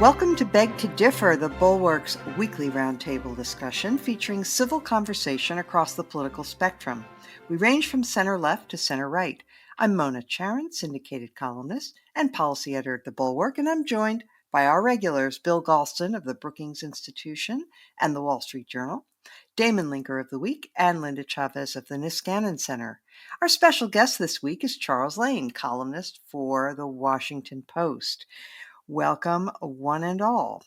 Welcome to Beg to Differ, the Bulwark's weekly roundtable discussion featuring civil conversation across the political spectrum. We range from center-left to center-right. I'm Mona Charon, syndicated columnist and policy editor at the Bulwark, and I'm joined by our regulars, Bill Galston of the Brookings Institution and the Wall Street Journal, Damon Linker of The Week, and Linda Chavez of the Niskanen Center. Our special guest this week is Charles Lane, columnist for the Washington Post. Welcome, one and all.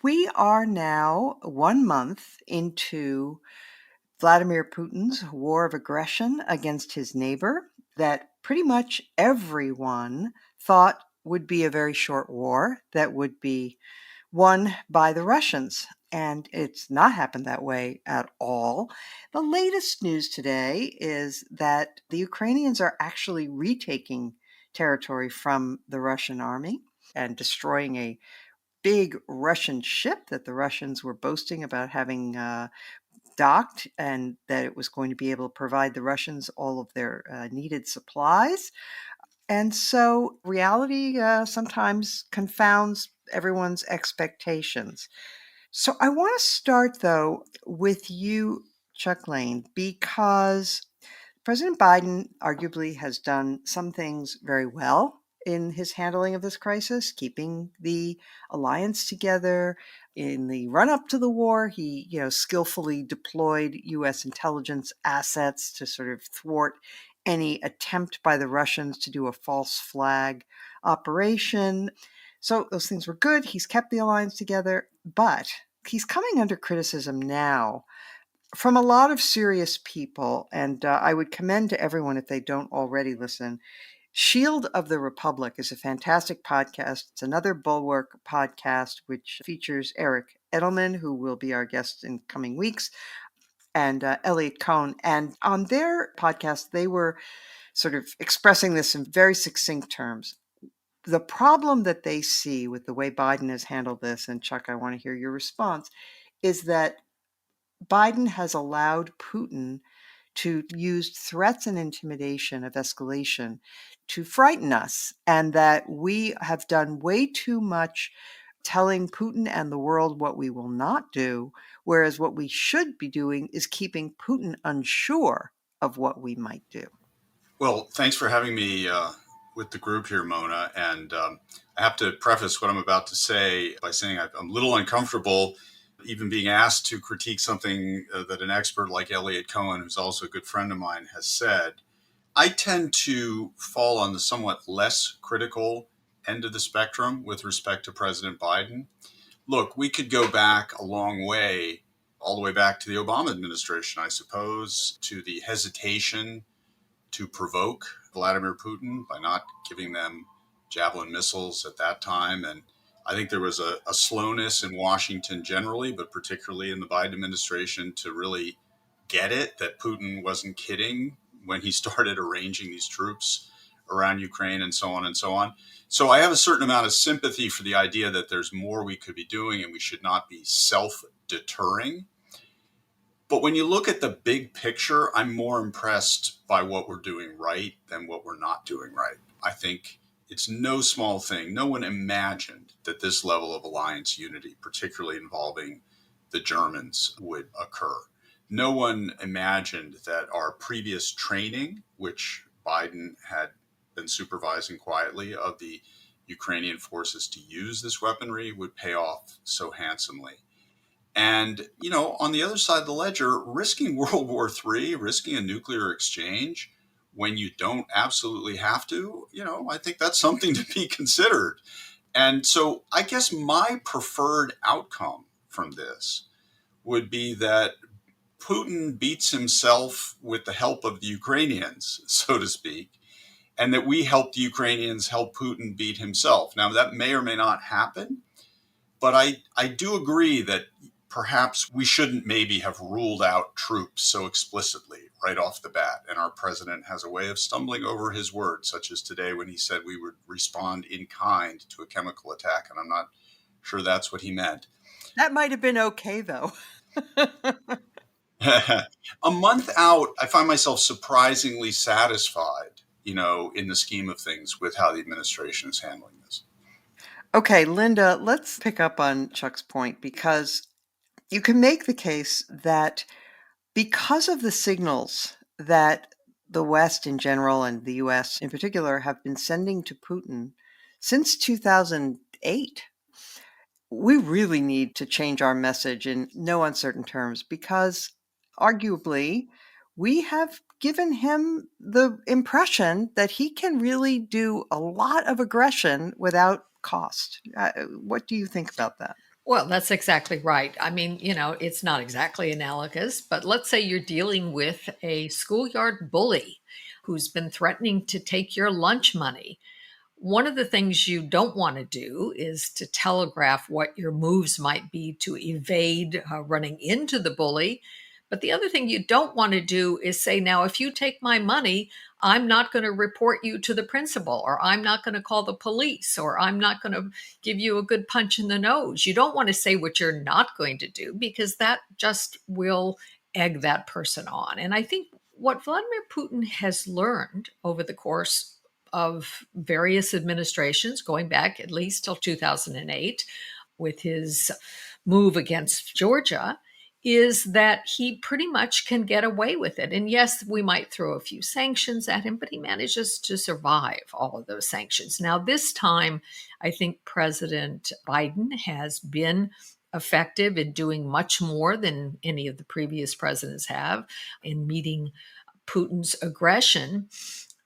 We are now 1 month into Vladimir Putin's war of aggression against his neighbor that pretty much everyone thought would be a very short war that would be won by the Russians. And it's not happened that way at all. The latest news today is that the Ukrainians are actually retaking territory from the Russian army and destroying a big Russian ship that the Russians were boasting about having docked, and that it was going to be able to provide the Russians all of their needed supplies. And so reality sometimes confounds everyone's expectations. So I want to start, though, with you, Chuck Lane, because President Biden arguably has done some things very well in his handling of this crisis, keeping the alliance together. In the run-up to the war, he, skillfully deployed U.S. intelligence assets to sort of thwart any attempt by the Russians to do a false flag operation. So those things were good. He's kept the alliance together, but he's coming under criticism now from a lot of serious people, and I would commend to everyone, if they don't already listen, Shield of the Republic is a fantastic podcast. It's another Bulwark podcast, which features Eric Edelman, who will be our guest in coming weeks, and Elliot Cohn. And on their podcast, they were sort of expressing this in very succinct terms. The problem that they see with the way Biden has handled this, and Chuck, I want to hear your response, is that Biden has allowed Putin to use threats and intimidation of escalation to frighten us, and that we have done way too much telling Putin and the world what we will not do, whereas what we should be doing is keeping Putin unsure of what we might do. Well, thanks for having me with the group here, Mona. And I have to preface what I'm about to say by saying I'm a little uncomfortable even being asked to critique something that an expert like Elliot Cohen, who's also a good friend of mine, has said. I tend to fall on the somewhat less critical end of the spectrum with respect to President Biden. Look, we could go back a long way, all the way back to the Obama administration, I suppose, to the hesitation to provoke Vladimir Putin by not giving them Javelin missiles at that time. And I think there was a slowness in Washington generally, but particularly in the Biden administration, to really get it that Putin wasn't kidding when he started arranging these troops around Ukraine and so on and so on. So I have a certain amount of sympathy for the idea that there's more we could be doing and we should not be self-deterring. But when you look at the big picture, I'm more impressed by what we're doing right than what we're not doing right. I think it's no small thing. No one imagined that this level of alliance unity, particularly involving the Germans, would occur. No one imagined that our previous training, which Biden had been supervising quietly, of the Ukrainian forces to use this weaponry would pay off so handsomely. And, on the other side of the ledger, risking World War III, risking a nuclear exchange when you don't absolutely have to, I think that's something to be considered. And so I guess my preferred outcome from this would be that Putin beats himself with the help of the Ukrainians, so to speak, and that we help the Ukrainians help Putin beat himself. Now, that may or may not happen, but I do agree that perhaps we shouldn't maybe have ruled out troops so explicitly right off the bat. And our president has a way of stumbling over his words, such as today when he said we would respond in kind to a chemical attack. And I'm not sure that's what he meant. That might have been okay, though. A month out, I find myself surprisingly satisfied, in the scheme of things with how the administration is handling this. Okay, Linda, let's pick up on Chuck's point, because you can make the case that because of the signals that the West in general and the US in particular have been sending to Putin since 2008, we really need to change our message in no uncertain terms, because arguably we have given him the impression that he can really do a lot of aggression without cost. What do you think about that? Well, that's exactly right. I mean, it's not exactly analogous, but let's say you're dealing with a schoolyard bully who's been threatening to take your lunch money. One of the things you don't want to do is to telegraph what your moves might be to evade running into the bully. But the other thing you don't want to do is say, now, if you take my money, I'm not going to report you to the principal, or I'm not going to call the police, or I'm not going to give you a good punch in the nose. You don't want to say what you're not going to do, because that just will egg that person on. And I think what Vladimir Putin has learned over the course of various administrations, going back at least till 2008, with his move against Georgia, is that he pretty much can get away with it. And yes, we might throw a few sanctions at him, but he manages to survive all of those sanctions. Now, this time, I think President Biden has been effective in doing much more than any of the previous presidents have in meeting Putin's aggression.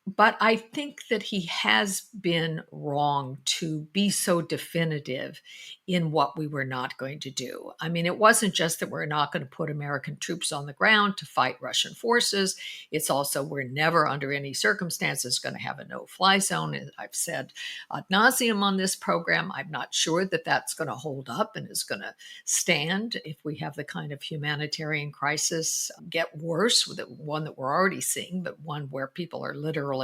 But I think that he has been wrong to be so definitive in what we were not going to do. I mean, it wasn't just that we're not going to put American troops on the ground to fight Russian forces. It's also we're never under any circumstances going to have a no-fly zone. And I've said ad nauseum on this program, I'm not sure that that's going to hold up and is going to stand if we have the kind of humanitarian crisis get worse, with one that we're already seeing, but one where people are literally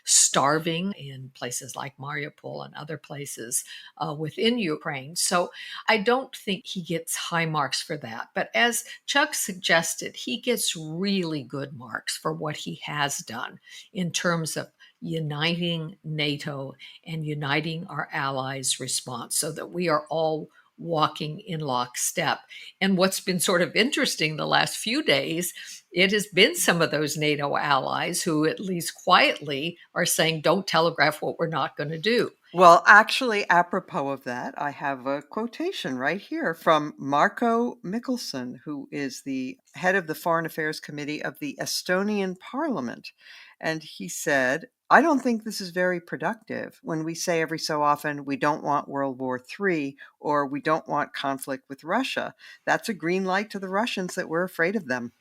starving in places like Mariupol and other places within Ukraine. So I don't think he gets high marks for that. But as Chuck suggested, he gets really good marks for what he has done in terms of uniting NATO and uniting our allies' response so that we are all walking in lockstep. And what's been sort of interesting the last few days, it has been some of those NATO allies who, at least quietly, are saying, don't telegraph what we're not going to do. Well, actually, apropos of that, I have a quotation right here from Marko Mikkelsen, who is the head of the Foreign Affairs Committee of the Estonian Parliament. And he said, I don't think this is very productive when we say every so often we don't want World War III or we don't want conflict with Russia. That's a green light to the Russians that we're afraid of them.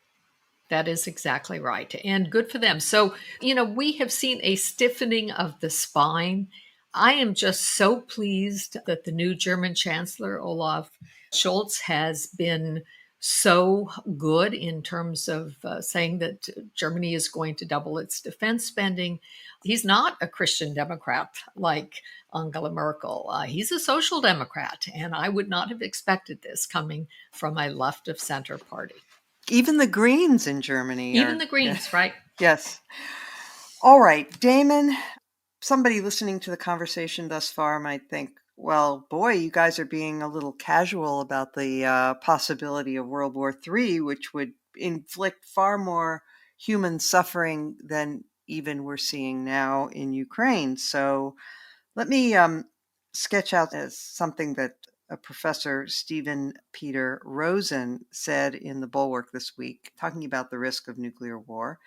That is exactly right. And good for them. So, we have seen a stiffening of the spine. I am just so pleased that the new German Chancellor, Olaf Scholz, has been so good in terms of saying that Germany is going to double its defense spending. He's not a Christian Democrat like Angela Merkel. He's a social democrat. And I would not have expected this coming from a left of center party. Even the Greens in Germany Even the Greens, right? Yes. All right, Damon, somebody listening to the conversation thus far might think, well, boy, you guys are being a little casual about the possibility of World War III, which would inflict far more human suffering than even we're seeing now in Ukraine. So let me sketch out as something that Professor Stephen Peter Rosen said in the Bulwark this week, talking about the risk of nuclear war.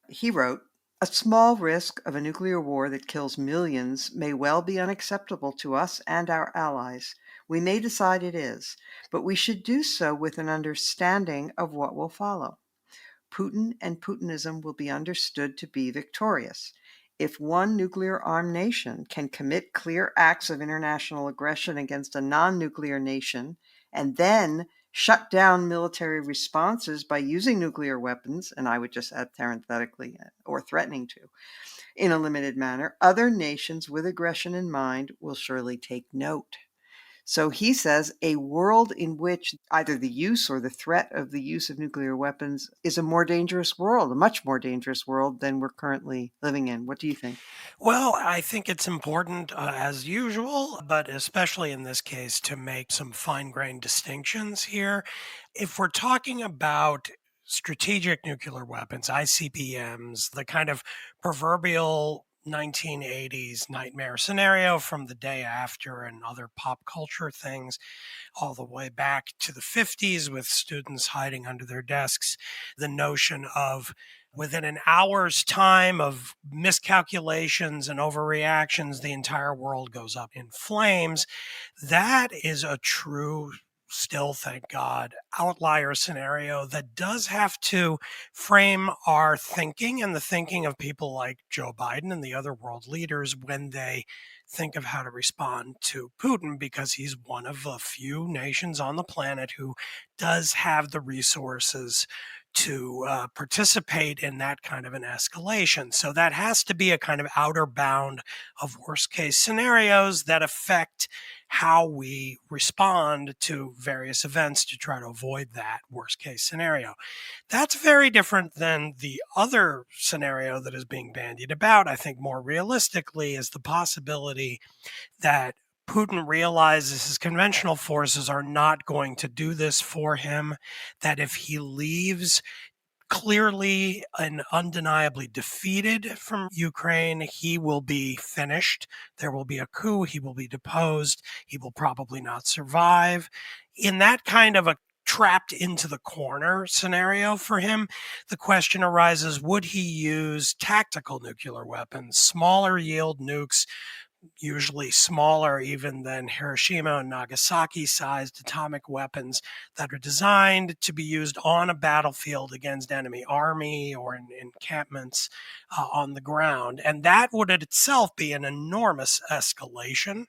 He wrote, a small risk of a nuclear war that kills millions may well be unacceptable to us and our allies. We may decide it is, but we should do so with an understanding of what will follow. Putin and Putinism will be understood to be victorious. If one nuclear-armed nation can commit clear acts of international aggression against a non-nuclear nation and then shut down military responses by using nuclear weapons, and I would just add parenthetically, or threatening to, in a limited manner, other nations with aggression in mind will surely take note. So he says a world in which either the use or the threat of the use of nuclear weapons is a more dangerous world, a much more dangerous world than we're currently living in. What do you think? Well, I think it's important, as usual, but especially in this case, to make some fine grained distinctions here. If we're talking about strategic nuclear weapons, ICBMs, the kind of proverbial 1980s nightmare scenario from the day after and other pop culture things, all the way back to the 50s with students hiding under their desks, the notion of within an hour's time of miscalculations and overreactions, the entire world goes up in flames. That is a true, still, thank God, outlier scenario that does have to frame our thinking and the thinking of people like Joe Biden and the other world leaders when they think of how to respond to Putin, because he's one of a few nations on the planet who does have the resources to participate in that kind of an escalation. So that has to be a kind of outer bound of worst case scenarios that affect how we respond to various events to try to avoid that worst case scenario. That's very different than the other scenario that is being bandied about. I think more realistically is the possibility that Putin realizes his conventional forces are not going to do this for him, that if he leaves clearly and undeniably defeated from Ukraine, he will be finished. There will be a coup. He will be deposed. He will probably not survive. In that kind of a trapped into the corner scenario for him, the question arises, would he use tactical nuclear weapons, smaller yield nukes, usually smaller even than Hiroshima and Nagasaki sized atomic weapons that are designed to be used on a battlefield against enemy army or in encampments on the ground. And that would in itself be an enormous escalation,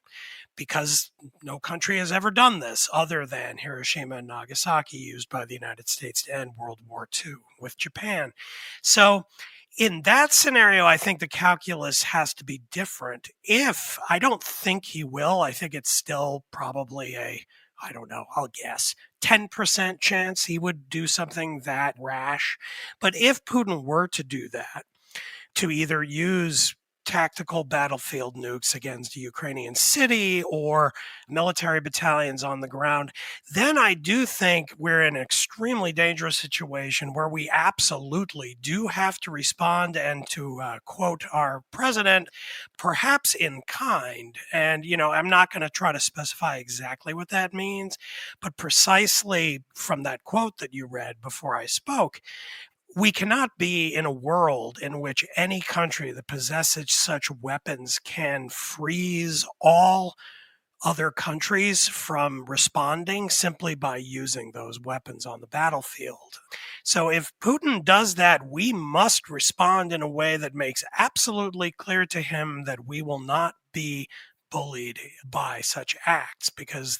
because no country has ever done this other than Hiroshima and Nagasaki, used by the United States to end World War II with Japan. So in that scenario, I think the calculus has to be different. I don't think he will. I think it's still probably I don't know, I'll guess 10% chance he would do something that rash. But if Putin were to do that, to either use tactical battlefield nukes against a Ukrainian city or military battalions on the ground, then I do think we're in an extremely dangerous situation where we absolutely do have to respond, and to quote our president, perhaps in kind. And, I'm not going to try to specify exactly what that means, but precisely from that quote that you read before I spoke, we cannot be in a world in which any country that possesses such weapons can freeze all other countries from responding simply by using those weapons on the battlefield. So if Putin does that, we must respond in a way that makes absolutely clear to him that we will not be bullied by such acts, because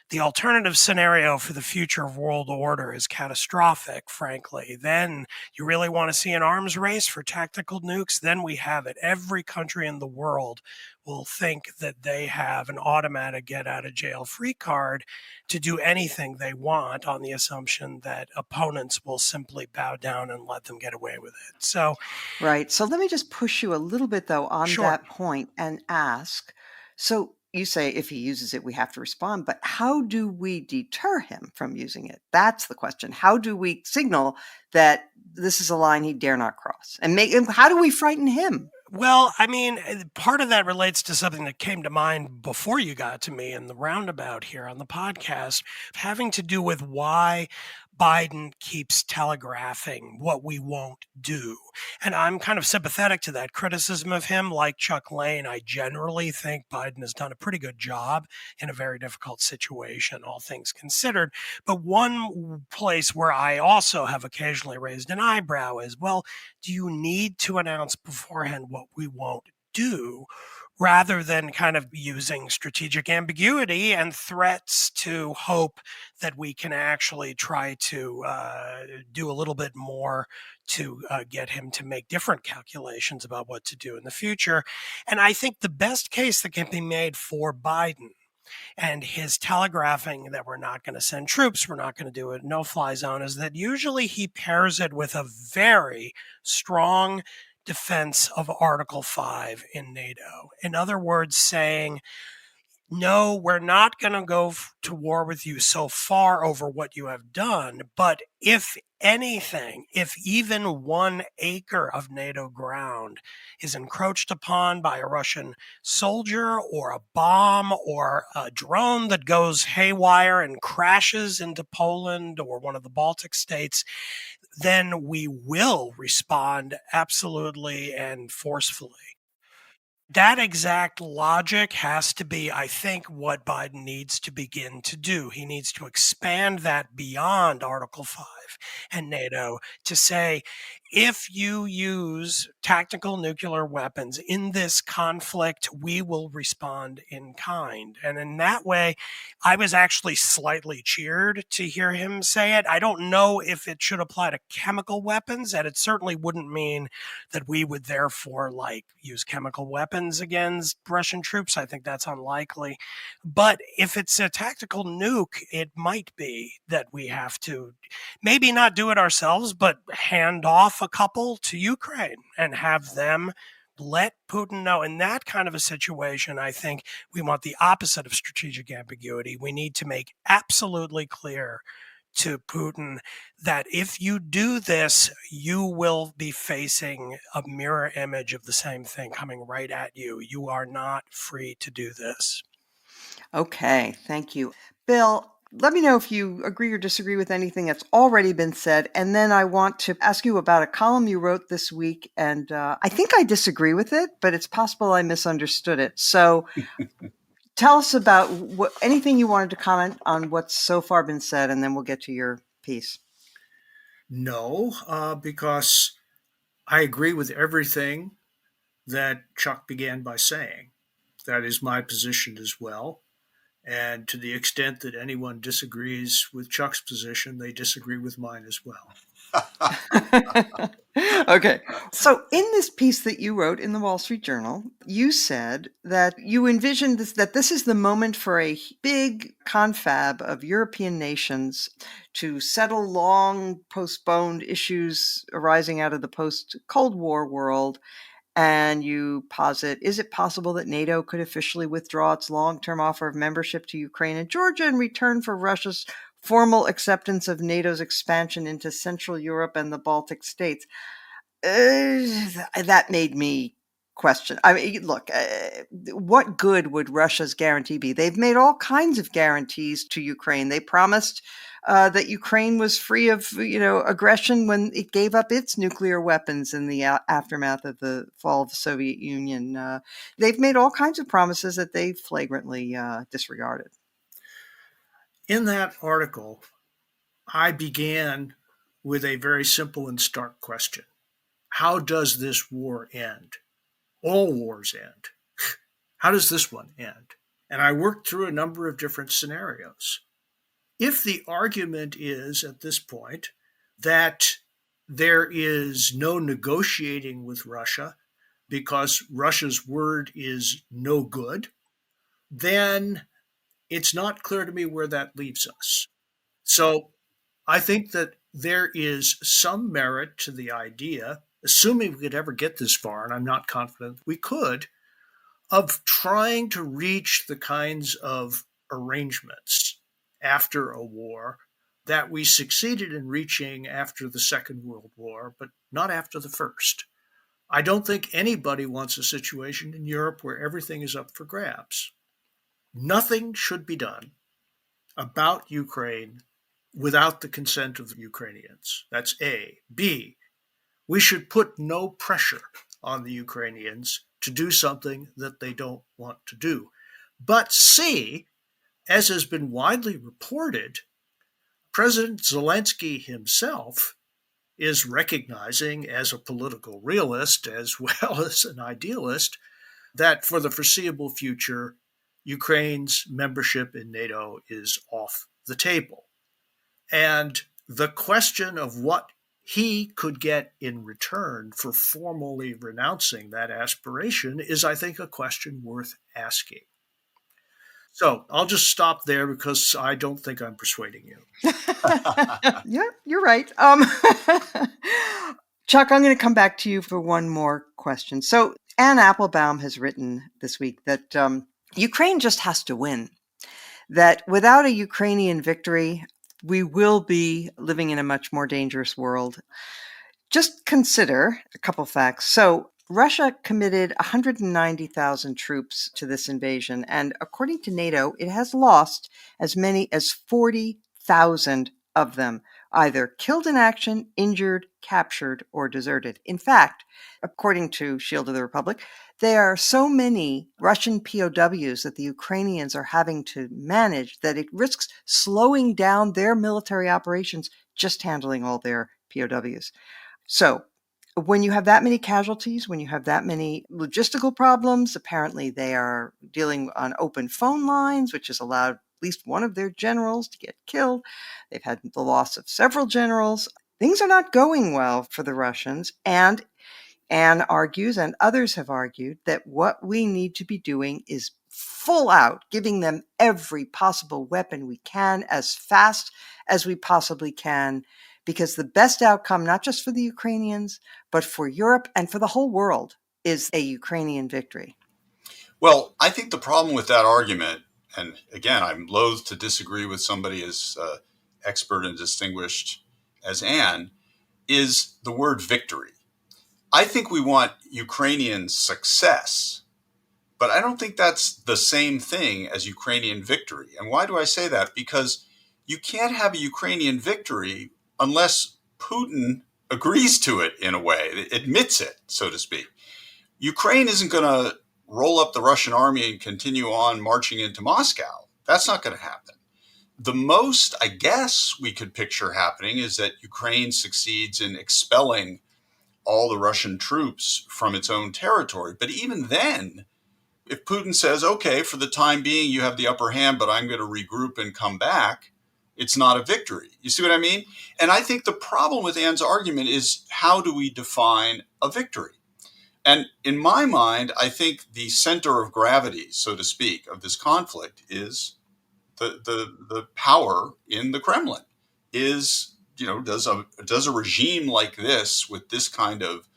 the alternative scenario for the future of world order is catastrophic, frankly. Then you really want to see an arms race for tactical nukes? Then we have it. Every country in the world will think that they have an automatic get-out-of-jail-free card to do anything they want, on the assumption that opponents will simply bow down and let them get away with it. So, Right. So let me just push you a little bit, though, on sure. that point and ask. So you say if he uses it, we have to respond, but how do we deter him from using it? That's the question. How do we signal that this is a line he dare not cross? And how do we frighten him? Well, I mean, part of that relates to something that came to mind before you got to me in the roundabout here on the podcast, having to do with why Biden keeps telegraphing what we won't do. And I'm kind of sympathetic to that criticism of him. Like Chuck Lane, I generally think Biden has done a pretty good job in a very difficult situation, all things considered. But one place where I also have occasionally raised an eyebrow is, well, do you need to announce beforehand what we won't do, rather than kind of using strategic ambiguity and threats to hope that we can actually try to do a little bit more to get him to make different calculations about what to do in the future? And I think the best case that can be made for Biden And his telegraphing that we're not going to send troops, we're not going to do a no-fly zone, is that usually he pairs it with a very strong defense of Article 5 in NATO. In other words, saying, no, we're not going to go to war with you so far over what you have done. But if anything, if even 1 acre of NATO ground is encroached upon by a Russian soldier or a bomb or a drone that goes haywire and crashes into Poland or one of the Baltic states, then we will respond absolutely and forcefully. That exact logic has to be, I think, what Biden needs to begin to do. He needs to expand that beyond Article 5 and NATO to say, if you use tactical nuclear weapons in this conflict, we will respond in kind. And in that way, I was actually slightly cheered to hear him say it. I don't know if it should apply to chemical weapons, and it certainly wouldn't mean that we would therefore use chemical weapons against Russian troops. I think that's unlikely. But if it's a tactical nuke, it might be that we have to maybe not do it ourselves, but hand off a couple to Ukraine and have them let Putin know. In that kind of a situation, I think we want the opposite of strategic ambiguity. We need to make absolutely clear to Putin that if you do this, you will be facing a mirror image of the same thing coming right at you. You are not free to do this. Okay, thank you. Bill, let me know if you agree or disagree with anything that's already been said. And then I want to ask you about a column you wrote this week. And I think I disagree with it, but it's possible I misunderstood it. So tell us about anything you wanted to comment on what's so far been said, and then we'll get to your piece. No, because I agree with everything that Chuck began by saying. That is my position as well. And to the extent that anyone disagrees with Chuck's position, they disagree with mine as well. Okay. So in this piece that you wrote in the Wall Street Journal, you said that you envisioned that this is the moment for a big confab of European nations to settle long postponed issues arising out of the post-Cold War world. And you posit, is it possible that NATO could officially withdraw its long-term offer of membership to Ukraine and Georgia in return for Russia's formal acceptance of NATO's expansion into Central Europe and the Baltic states? That made me question. I mean, look, what good would Russia's guarantee be? They've made all kinds of guarantees to Ukraine. They promised that Ukraine was free of, aggression when it gave up its nuclear weapons in the aftermath of the fall of the Soviet Union. They've made all kinds of promises that they flagrantly disregarded. In that article, I began with a very simple and stark question. How does this war end? All wars end. How does this one end? And I worked through a number of different scenarios. If the argument is at this point that there is no negotiating with Russia because Russia's word is no good, then it's not clear to me where that leaves us. So I think that there is some merit to the idea, assuming we could ever get this far, and I'm not confident we could, of trying to reach the kinds of arrangements after a war that we succeeded in reaching after the Second World War, but not after the First. I don't think anybody wants a situation in Europe where everything is up for grabs. Nothing should be done about Ukraine without the consent of the Ukrainians. That's A. B, we should put no pressure on the Ukrainians to do something that they don't want to do. But C, as has been widely reported, President Zelensky himself is recognizing as a political realist as well as an idealist that for the foreseeable future, Ukraine's membership in NATO is off the table. And the question of what he could get in return for formally renouncing that aspiration is, I think, a question worth asking. So I'll just stop there because I don't think I'm persuading you. Yeah, you're right. Chuck, I'm going to come back to you for one more question. So Anne Applebaum has written this week that Ukraine just has to win, that without a Ukrainian victory, we will be living in a much more dangerous world. Just consider a couple facts. So Russia committed 190,000 troops to this invasion, and according to NATO, it has lost as many as 40,000 of them, either killed in action, injured, captured, or deserted. In fact, according to Shield of the Republic, there are so many Russian POWs that the Ukrainians are having to manage that it risks slowing down their military operations just handling all their POWs. So when you have that many casualties, when you have that many logistical problems, apparently they are dealing on open phone lines, which has allowed at least one of their generals to get killed. They've had the loss of several generals. Things are not going well for the Russians. And Anne argues, and others have argued, that what we need to be doing is full out, giving them every possible weapon we can as fast as we possibly can, because the best outcome, not just for the Ukrainians, but for Europe and for the whole world, is a Ukrainian victory. Well, I think the problem with that argument, and again, I'm loath to disagree with somebody as expert and distinguished as Anne, is the word victory. I think we want Ukrainian success, but I don't think that's the same thing as Ukrainian victory. And why do I say that? Because you can't have a Ukrainian victory unless Putin agrees to it in a way, admits it, so to speak. Ukraine isn't going to roll up the Russian army and continue on marching into Moscow. That's not going to happen. The most, I guess, we could picture happening is that Ukraine succeeds in expelling all the Russian troops from its own territory. But even then, if Putin says, okay, for the time being, you have the upper hand, but I'm going to regroup and come back, it's not a victory. You see what I mean? And I think the problem with Anne's argument is, how do we define a victory? And in my mind, I think the center of gravity, so to speak, of this conflict is the power in the Kremlin. Is, does a regime like this, with this kind of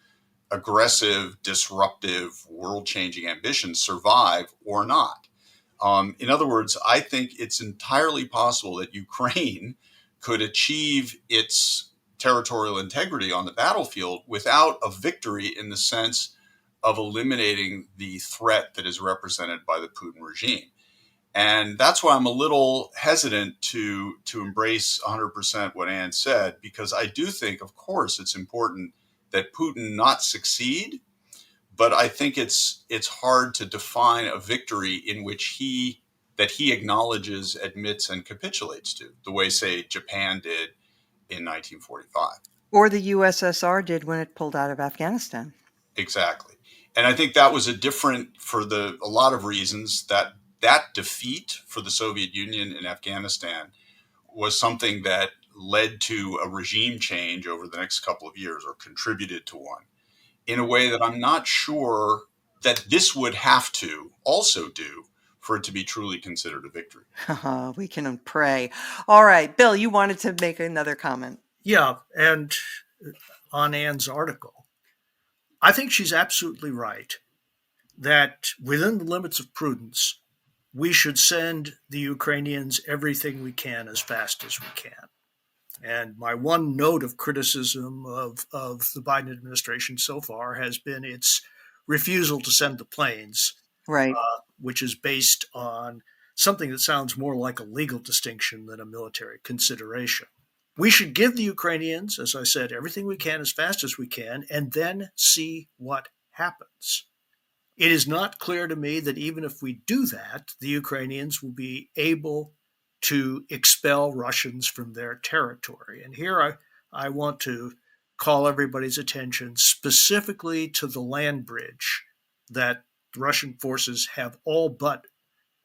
aggressive, disruptive, world-changing ambition, survive or not? In other words, I think it's entirely possible that Ukraine could achieve its territorial integrity on the battlefield without a victory in the sense of eliminating the threat that is represented by the Putin regime. And that's why I'm a little hesitant to embrace 100% what Anne said, because I do think, of course, it's important that Putin not succeed, but I think it's hard to define a victory in which he acknowledges, admits, and capitulates to, the way, say, Japan did in 1945. Or the USSR did when it pulled out of Afghanistan. Exactly. And I think that was a different, for a lot of reasons, that defeat for the Soviet Union in Afghanistan was something that led to a regime change over the next couple of years, or contributed to one, in a way that I'm not sure that this would have to also do for it to be truly considered a victory. We can pray. All right, Bill, you wanted to make another comment. Yeah, and on Anne's article, I think she's absolutely right that within the limits of prudence, we should send the Ukrainians everything we can as fast as we can. And my one note of criticism of the Biden administration so far has been its refusal to send the planes, right? Which is based on something that sounds more like a legal distinction than a military consideration. We should give the Ukrainians, as I said, everything we can as fast as we can, and then see what happens. It is not clear to me that even if we do that, the Ukrainians will be able to expel Russians from their territory. And here I want to call everybody's attention specifically to the land bridge that the Russian forces have all but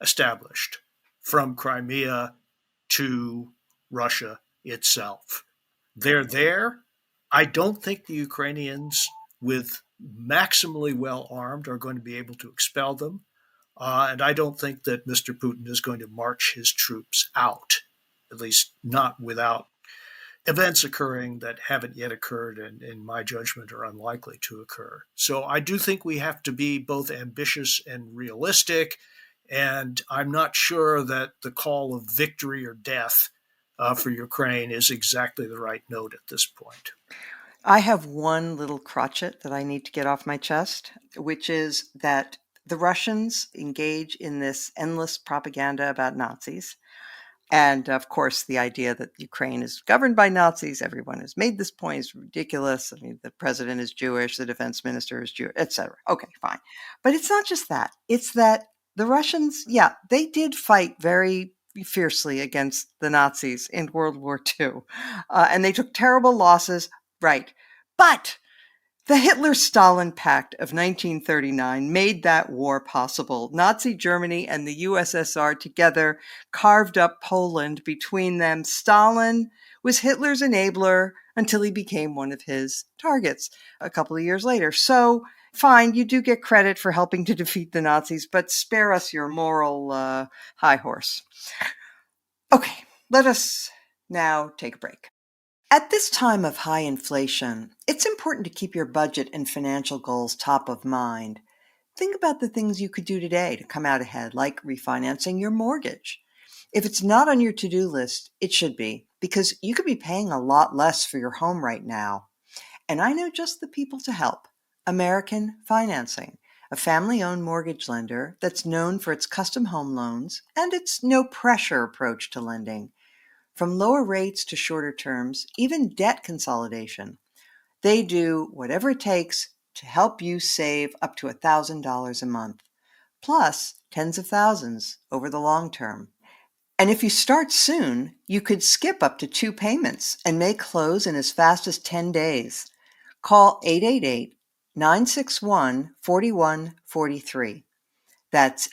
established from Crimea to Russia itself. They're there. I don't think the Ukrainians, with maximally well armed, are going to be able to expel them. And I don't think that Mr. Putin is going to march his troops out, at least not without events occurring that haven't yet occurred and, in my judgment, are unlikely to occur. So I do think we have to be both ambitious and realistic. And I'm not sure that the call of victory or death for Ukraine is exactly the right note at this point. I have one little crotchet that I need to get off my chest, which is that the Russians engage in this endless propaganda about Nazis. And of course, the idea that Ukraine is governed by Nazis, everyone has made this point, is ridiculous. I mean, the president is Jewish, the defense minister is Jewish, etc. Okay, fine. But it's not just that. It's that the Russians, yeah, they did fight very fiercely against the Nazis in World War II. And they took terrible losses, right. But the Hitler-Stalin Pact of 1939 made that war possible. Nazi Germany and the USSR together carved up Poland between them. Stalin was Hitler's enabler until he became one of his targets a couple of years later. So, fine, you do get credit for helping to defeat the Nazis, but spare us your moral high horse. Okay, let us now take a break. At this time of high inflation, it's important to keep your budget and financial goals top of mind. Think about the things you could do today to come out ahead, like refinancing your mortgage. If it's not on your to-do list, it should be, because you could be paying a lot less for your home right now. And I know just the people to help. American Financing, a family-owned mortgage lender that's known for its custom home loans and its no-pressure approach to lending. From lower rates to shorter terms, even debt consolidation, they do whatever it takes to help you save up to $1,000 a month, plus tens of thousands over the long term. And if you start soon, you could skip up to 2 payments and may close in as fast as 10 days. Call 888-961-4143. That's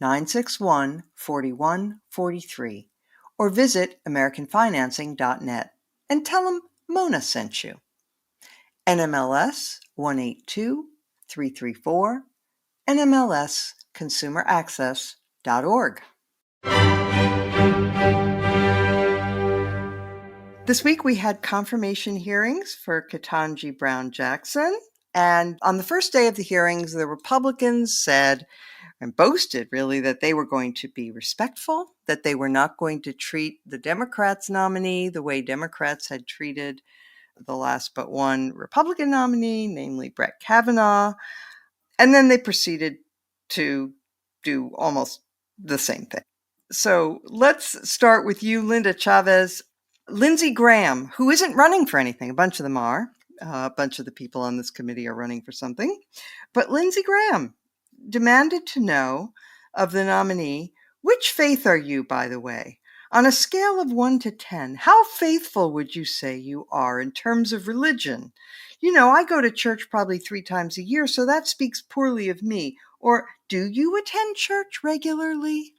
888-961-4143. Or visit AmericanFinancing.net and tell them Mona sent you. NMLS 182334, NMLSConsumerAccess.org. This week we had confirmation hearings for Katanji Brown Jackson. And on the first day of the hearings, the Republicans said and boasted, really, that they were going to be respectful, that they were not going to treat the Democrats' nominee the way Democrats had treated the last but one Republican nominee, namely Brett Kavanaugh. And then they proceeded to do almost the same thing. So let's start with you, Linda Chavez. Lindsey Graham, who isn't running for anything, a bunch of them are. A bunch of the people on this committee are running for something. But Lindsey Graham demanded to know of the nominee, which faith are you, by the way? On a scale of 1 to 10, how faithful would you say you are in terms of religion? You know, I go to church probably 3 times a year, so that speaks poorly of me. Or do you attend church regularly?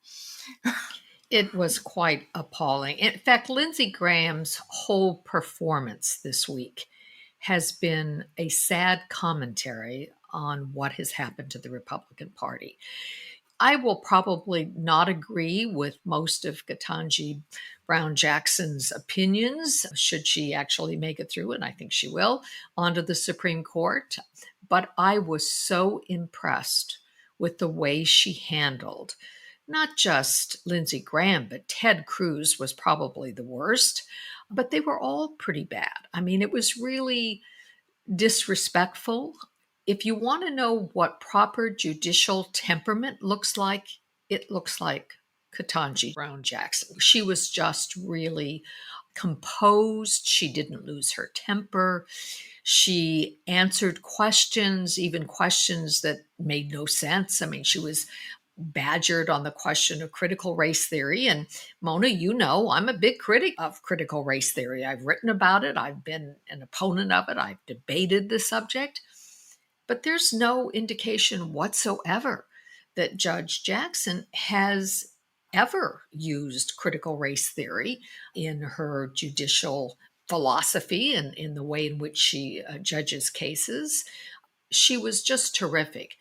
It was quite appalling. In fact, Lindsey Graham's whole performance this week has been a sad commentary on what has happened to the Republican Party. I will probably not agree with most of Katanji Brown Jackson's opinions, should she actually make it through, and I think she will, onto the Supreme Court. But I was so impressed with the way she handled not just Lindsey Graham, but Ted Cruz was probably the worst. But they were all pretty bad. I mean, it was really disrespectful. If you want to know what proper judicial temperament looks like, it looks like Katanji Brown Jackson. She was just really composed. She didn't lose her temper. She answered questions, even questions that made no sense. I mean, she was badgered on the question of critical race theory. And Mona, you know, I'm a big critic of critical race theory. I've written about it. I've been an opponent of it. I've debated the subject. But there's no indication whatsoever that Judge Jackson has ever used critical race theory in her judicial philosophy and in the way in which she judges cases. She was just terrific.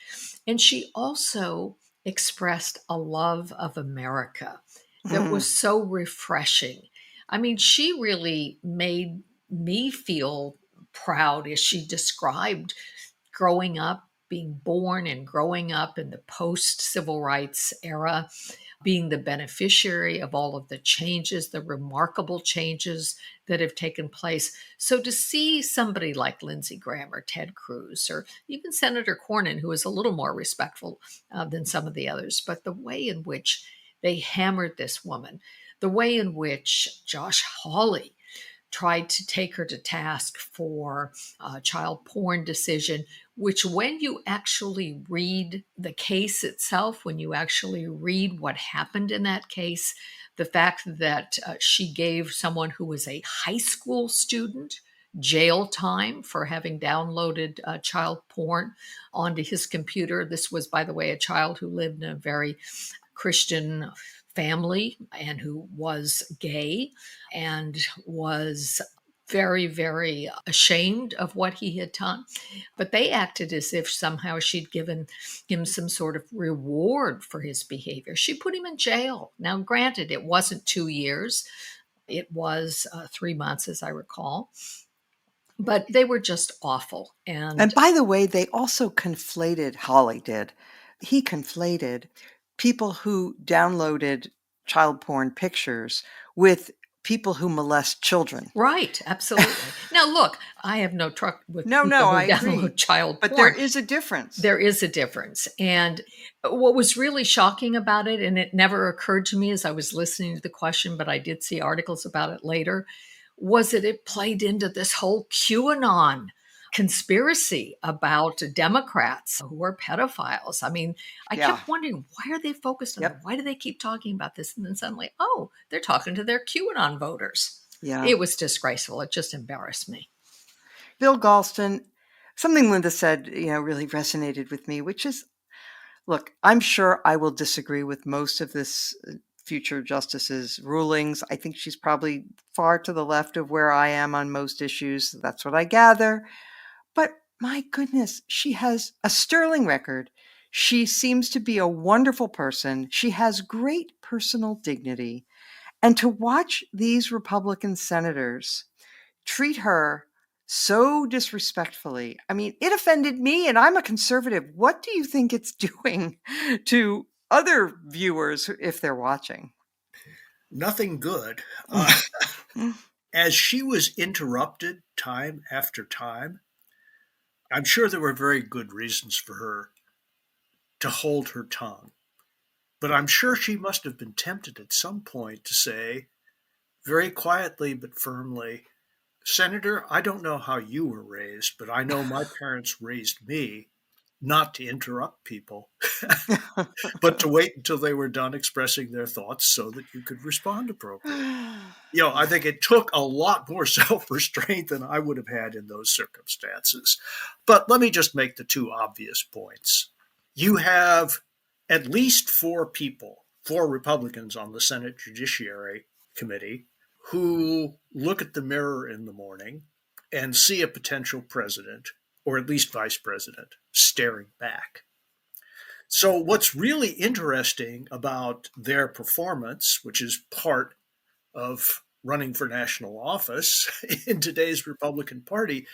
And she also expressed a love of America that was so refreshing. I mean, she really made me feel proud as she described growing up, being born and growing up in the post civil rights era, being the beneficiary of all of the changes, the remarkable changes that have taken place. So to see somebody like Lindsey Graham or Ted Cruz or even Senator Cornyn, who is a little more respectful than some of the others, but the way in which they hammered this woman, the way in which Josh Hawley tried to take her to task for a child porn decision, which when you actually read the case itself, when you actually read what happened in that case, the fact that she gave someone who was a high school student jail time for having downloaded child porn onto his computer. This was, by the way, a child who lived in a very Christian family and who was gay and was very, very ashamed of what he had done. But they acted as if somehow she'd given him some sort of reward for his behavior. She put him in jail. Now, granted, it wasn't 2 years, it was 3 months, as I recall. But they were just awful. And by the way, they also conflated, Holly did, he conflated people who downloaded child porn pictures with people who molest children. Right, absolutely. Now, look, I have no truck with people who I download agree. child porn. But there is a difference. There is a difference. And what was really shocking about it, and it never occurred to me as I was listening to the question, but I did see articles about it later, was that it played into this whole QAnon conspiracy about Democrats who are pedophiles. I mean, I kept wondering, why are they focused on that? Why do they keep talking about this? And then suddenly, oh, they're talking to their QAnon voters. Yeah. It was disgraceful. It just embarrassed me. Bill Galston, something Linda said, really resonated with me, which is, look, I'm sure I will disagree with most of this future justice's rulings. I think she's probably far to the left of where I am on most issues. That's what I gather. But my goodness, she has a sterling record. She seems to be a wonderful person. She has great personal dignity. And to watch these Republican senators treat her so disrespectfully, I mean, it offended me, and I'm a conservative. What do you think it's doing to other viewers if they're watching? Nothing good. As she was interrupted time after time, I'm sure there were very good reasons for her to hold her tongue. But I'm sure she must have been tempted at some point to say, very quietly but firmly, Senator, I don't know how you were raised, but I know my parents raised me not to interrupt people, but to wait until they were done expressing their thoughts so that you could respond appropriately. I think it took a lot more self-restraint than I would have had in those circumstances. But let me just make the two obvious points. You have at least 4 Republicans on the Senate Judiciary Committee who look at the mirror in the morning and see a potential president, or at least vice president, staring back. So what's really interesting about their performance, which is part of running for national office in today's Republican Party,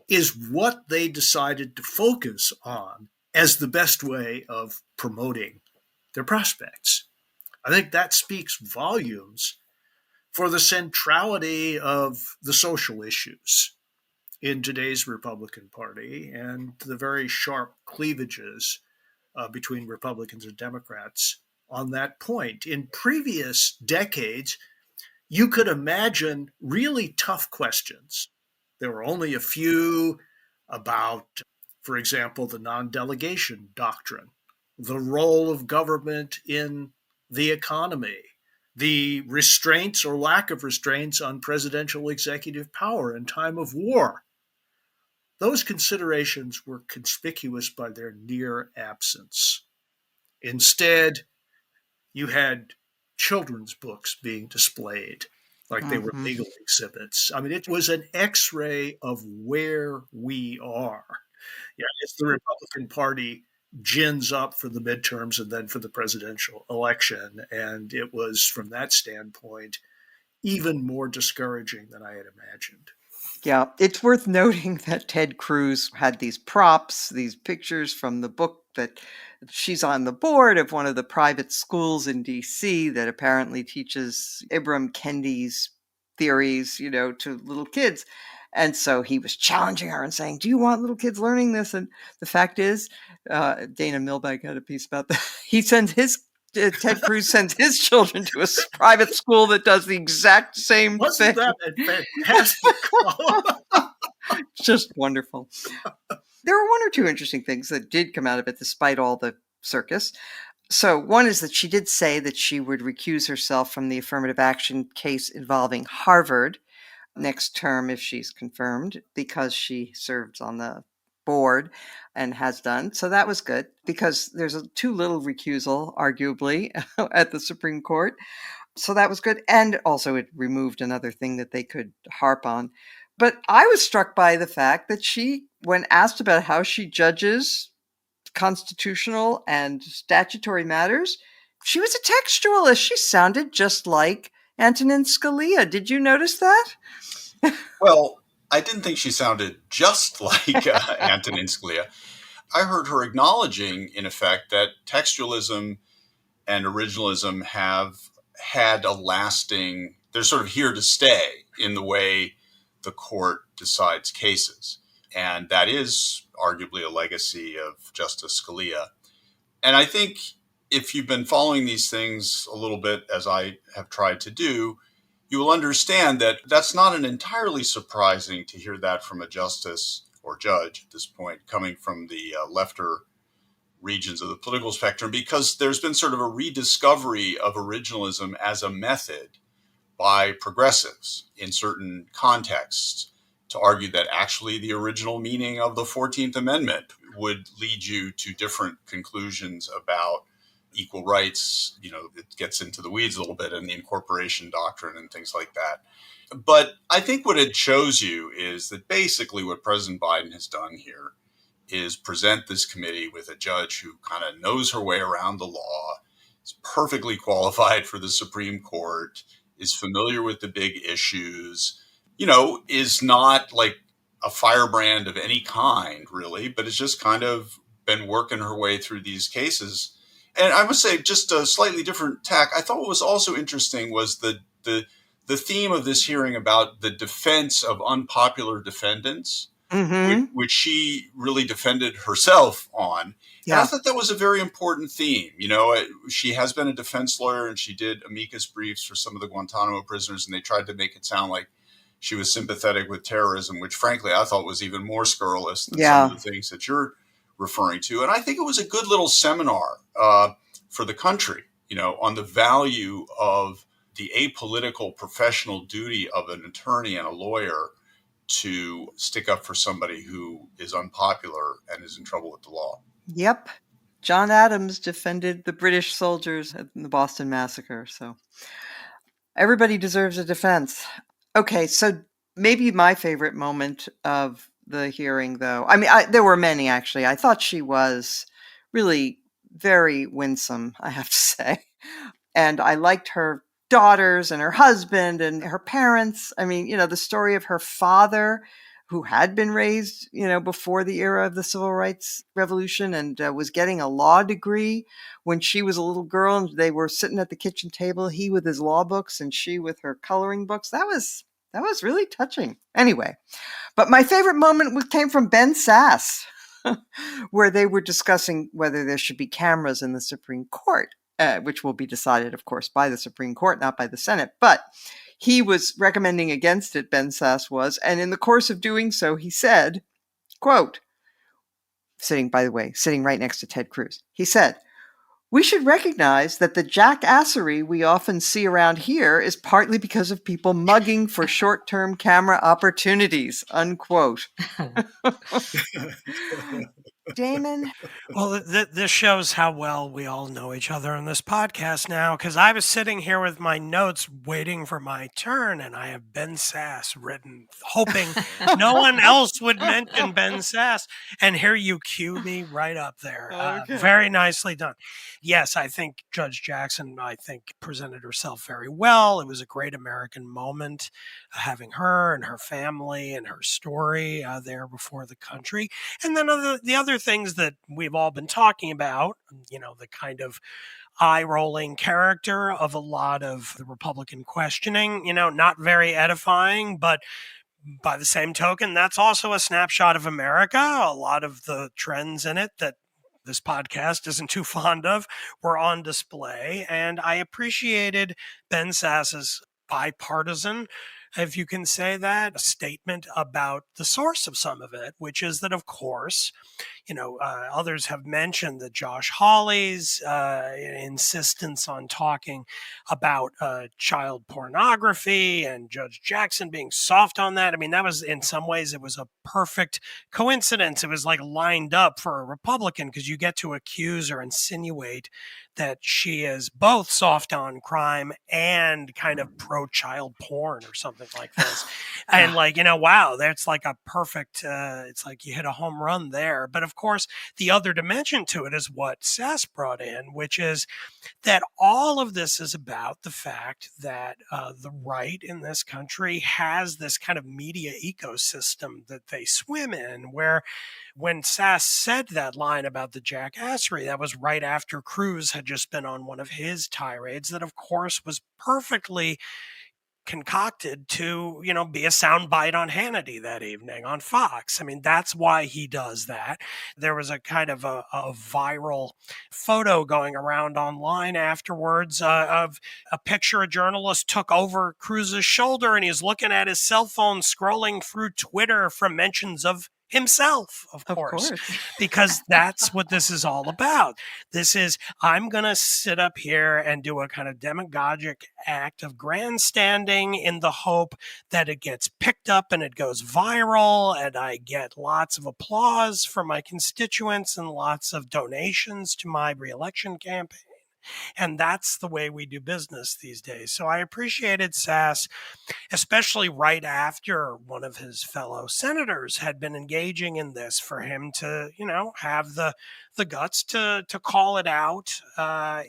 is what they decided to focus on as the best way of promoting their prospects. I think that speaks volumes for the centrality of the social issues in today's Republican Party and the very sharp cleavages between Republicans and Democrats on that point. In previous decades, you could imagine really tough questions. There were only a few about, for example, the non-delegation doctrine, the role of government in the economy, the restraints or lack of restraints on presidential executive power in time of war. Those considerations were conspicuous by their near absence. Instead, you had children's books being displayed like they were legal exhibits. I mean, it was an X-ray of where we are. As the Republican Party gins up for the midterms and then for the presidential election. And it was, from that standpoint, even more discouraging than I had imagined. Yeah, it's worth noting that Ted Cruz had these props, these pictures from the book that she's on the board of one of the private schools in D.C. that apparently teaches Ibram Kendi's theories, to little kids. And so he was challenging her and saying, do you want little kids learning this? And the fact is, Dana Milbank had a piece about that. Ted Cruz sends his children to a private school that does the exact same Wasn't thing. that a fantastic column? Just wonderful. There were one or two interesting things that did come out of it, despite all the circus. So one is that she did say that she would recuse herself from the affirmative action case involving Harvard next term if she's confirmed, because she serves on the board and has done. So that was good, because there's too little recusal, arguably, at the Supreme Court. So that was good. And also it removed another thing that they could harp on. But I was struck by the fact that she, when asked about how she judges constitutional and statutory matters, she was a textualist. She sounded just like Antonin Scalia. Did you notice that? Well, I didn't think she sounded just like Antonin Scalia. I heard her acknowledging, in effect, that textualism and originalism have had a lasting, they're sort of here to stay in the way the court decides cases. And that is arguably a legacy of Justice Scalia. And I think if you've been following these things a little bit, as I have tried to do, you will understand that that's not an entirely surprising to hear that from a justice or judge at this point, coming from the lefter regions of the political spectrum, because there's been sort of a rediscovery of originalism as a method by progressives in certain contexts to argue that actually the original meaning of the 14th Amendment would lead you to different conclusions about equal rights. It gets into the weeds a little bit, and the incorporation doctrine and things like that. But I think what it shows you is that basically what President Biden has done here is present this committee with a judge who kind of knows her way around the law, is perfectly qualified for the Supreme Court, is familiar with the big issues, is not like a firebrand of any kind, really, but has just kind of been working her way through these cases. And I must say, just a slightly different tack, I thought what was also interesting was the theme of this hearing about the defense of unpopular defendants, which she really defended herself on. Yeah. And I thought that was a very important theme. She has been a defense lawyer, and she did amicus briefs for some of the Guantanamo prisoners, and they tried to make it sound like she was sympathetic with terrorism, which frankly I thought was even more scurrilous than some of the things that you're referring to. And I think it was a good little seminar for the country, on the value of the apolitical professional duty of an attorney and a lawyer to stick up for somebody who is unpopular and is in trouble with the law. Yep. John Adams defended the British soldiers in the Boston Massacre. So everybody deserves a defense. Okay, so maybe my favorite moment of the hearing, though, there were many, actually. I thought she was really very winsome, I have to say. And I liked her daughters and her husband and her parents. The story of her father, who had been raised, before the era of the Civil Rights Revolution and was getting a law degree when she was a little girl, and they were sitting at the kitchen table, he with his law books and she with her coloring books. That was really touching. Anyway, but my favorite moment came from Ben Sass, where they were discussing whether there should be cameras in the Supreme Court, which will be decided, of course, by the Supreme Court, not by the Senate. But he was recommending against it, Ben Sass was, and in the course of doing so, he said, quote, sitting right next to Ted Cruz, he said, "We should recognize that the jackassery we often see around here is partly because of people mugging for short-term camera opportunities," unquote. Damon? Well, this shows how well we all know each other on this podcast now, because I was sitting here with my notes waiting for my turn, and I have Ben Sass written, hoping no one else would mention Ben Sass. And here you cue me right up there. Okay. Very nicely done. Yes, I think Judge Jackson, presented herself very well. It was a great American moment, having her and her family and her story there before the country. And then the other things that we've all been talking about, the kind of eye-rolling character of a lot of the Republican questioning, not very edifying, but by the same token, that's also a snapshot of America. A lot of the trends in it that this podcast isn't too fond of were on display. And I appreciated Ben Sass's bipartisan, if you can say that, a statement about the source of some of it, which is that, of course, others have mentioned that Josh Hawley's insistence on talking about child pornography and Judge Jackson being soft on that. I mean, that was, in some ways, it was a perfect coincidence. It was like lined up for a Republican, because you get to accuse or insinuate that she is both soft on crime and kind of pro-child porn or something like this. And wow, that's like a perfect, it's like you hit a home run there. But of course, the other dimension to it is what Sass brought in, which is that all of this is about the fact that the right in this country has this kind of media ecosystem that they swim in, where when Sass said that line about the jackassery, that was right after Cruz had just been on one of his tirades that, of course, was perfectly concocted to, be a soundbite on Hannity that evening on Fox. I mean, that's why he does that. There was a kind of a viral photo going around online afterwards of a picture a journalist took over Cruz's shoulder, and he's looking at his cell phone scrolling through Twitter from mentions of himself, of course, because that's what this is all about. This is, I'm going to sit up here and do a kind of demagogic act of grandstanding in the hope that it gets picked up and it goes viral, and I get lots of applause from my constituents and lots of donations to my reelection campaign. And that's the way we do business these days. So I appreciated Sass, especially right after one of his fellow senators had been engaging in this, for him to, have the guts to call it out.